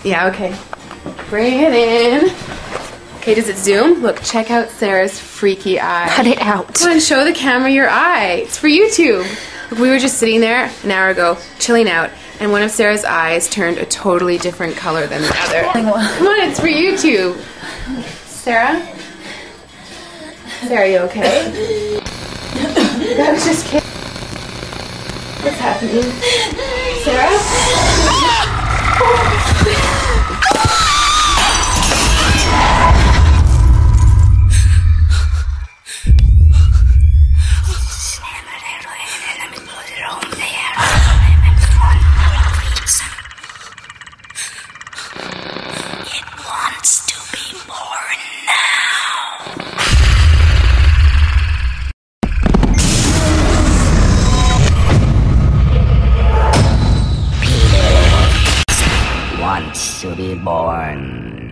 Yeah, okay. Bring it in. Okay, does it zoom? Look, check out Sarah's freaky eye. Cut it out. Come on, show the camera your eye. It's for YouTube. Look, we were just sitting there an hour ago, chilling out, and one of Sarah's eyes turned a totally different color than the other. Come on, it's for YouTube. Sarah? Sarah, you okay? I was just kidding. What's happening? Sarah? It wants to be born now. Peter wants to be born